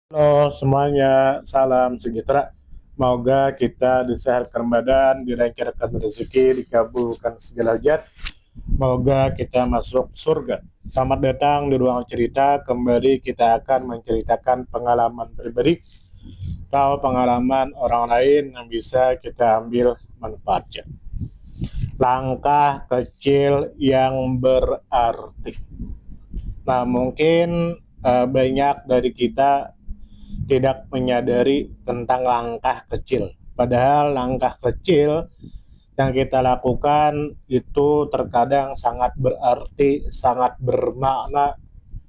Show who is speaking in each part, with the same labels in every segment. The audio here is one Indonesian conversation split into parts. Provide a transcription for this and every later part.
Speaker 1: Halo semuanya, salam sejahtera. Semoga kita disehatkan badan, dilancarkan rezeki, dikabulkan segala hajat. Semoga kita masuk surga. Selamat datang di ruang cerita. Kembali kita akan menceritakan pengalaman pribadi atau pengalaman orang lain yang bisa kita ambil manfaatnya. Langkah kecil yang berarti. Nah, mungkin banyak dari kita tidak menyadari tentang langkah kecil. Padahal langkah kecil yang kita lakukan itu terkadang sangat berarti, sangat bermakna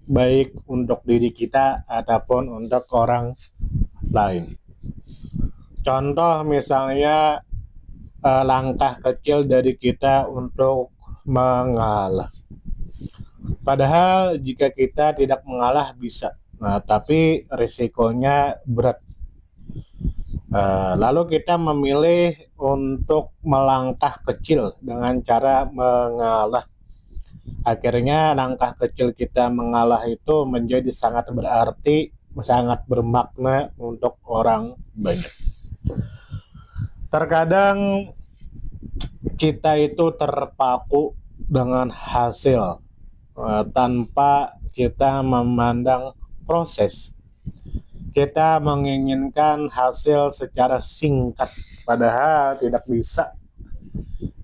Speaker 1: baik untuk diri kita ataupun untuk orang lain. Contoh misalnya langkah kecil dari kita untuk mengalah. Padahal jika kita tidak mengalah bisa. Nah, tapi risikonya berat. Lalu kita memilih untuk melangkah kecil dengan cara mengalah. Akhirnya langkah kecil kita mengalah itu menjadi sangat berarti, sangat bermakna untuk orang banyak. Terkadang kita itu terpaku dengan hasil tanpa kita memandang proses. Kita menginginkan hasil secara singkat, padahal tidak bisa.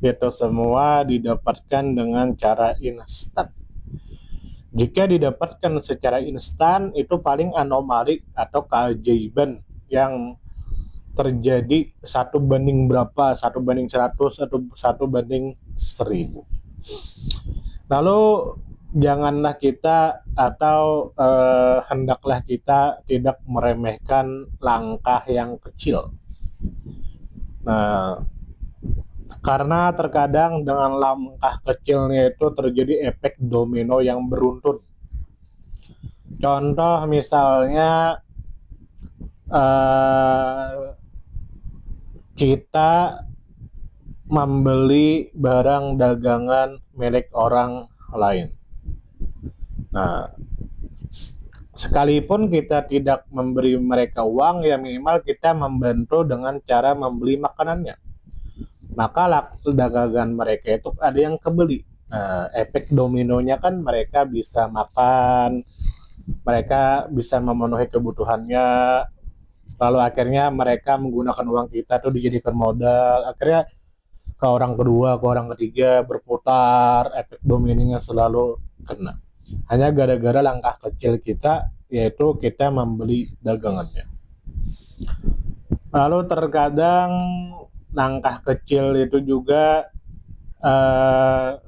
Speaker 1: Itu semua didapatkan dengan cara instan. Jika didapatkan secara instan, itu paling anomali atau keajaiban yang terjadi 1 banding berapa, 1 banding 100, atau 1 banding 1000. Lalu janganlah kita atau hendaklah kita tidak meremehkan langkah yang kecil. Nah, karena terkadang dengan langkah kecilnya itu terjadi efek domino yang beruntun. Contoh misalnya kita membeli barang dagangan milik orang lain. Nah, sekalipun kita tidak memberi mereka uang, ya minimal kita membantu dengan cara membeli makanannya. Maka dagangan mereka itu ada yang kebeli. Nah, efek dominonya kan mereka bisa makan, mereka bisa memenuhi kebutuhannya, lalu akhirnya mereka menggunakan uang kita tuh dijadikan modal, akhirnya ke orang kedua, ke orang ketiga berputar, efek dominonya selalu kena. Hanya gara-gara langkah kecil kita, yaitu kita membeli dagangannya. Lalu terkadang langkah kecil itu juga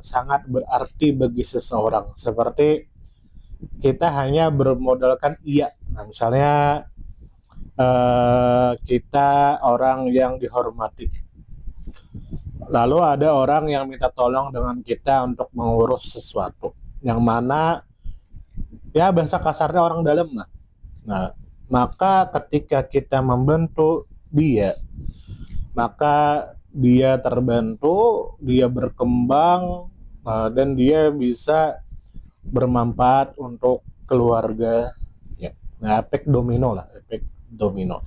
Speaker 1: sangat berarti bagi seseorang. Seperti kita hanya bermodalkan iya. Nah, misalnya kita orang yang dihormati. Lalu ada orang yang minta tolong dengan kita untuk mengurus sesuatu. Yang mana ya bahasa kasarnya orang dalam lah. Nah, maka ketika kita membantu dia, maka dia terbantu, dia berkembang, dan dia bisa bermanfaat untuk keluarga. Ya. Nah, efek domino lah, efek domino.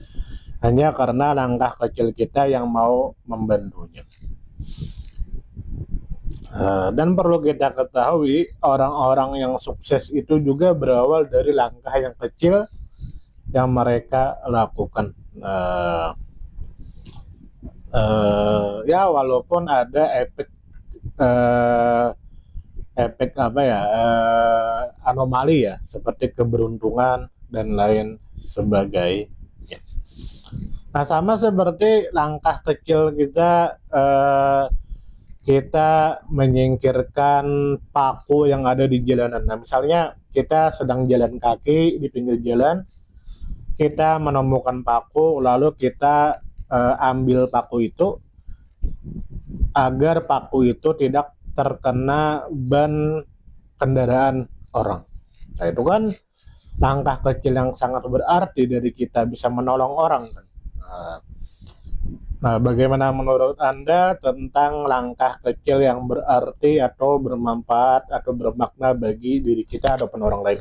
Speaker 1: Hanya karena langkah kecil kita yang mau membantunya. Dan perlu kita ketahui, orang-orang yang sukses itu juga berawal dari langkah yang kecil yang mereka lakukan. Ya walaupun ada efek anomali ya, seperti keberuntungan dan lain sebagainya. Nah, sama seperti langkah kecil kita menyingkirkan paku yang ada di jalanan. Nah, misalnya kita sedang jalan kaki di pinggir jalan, kita menemukan paku, lalu kita ambil paku itu agar paku itu tidak terkena ban kendaraan orang. Nah, itu kan langkah kecil yang sangat berarti dari kita bisa menolong orang. Nah, bagaimana menurut Anda tentang langkah kecil yang berarti atau bermanfaat atau bermakna bagi diri kita ataupun orang lain?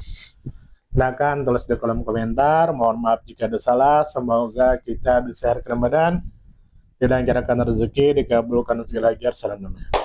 Speaker 1: Silahkan tulis di kolom komentar. Mohon maaf jika ada salah. Semoga kita di sehat Ramadan, dilancarkan rezeki, dikabulkan segala ajar. Salam damai.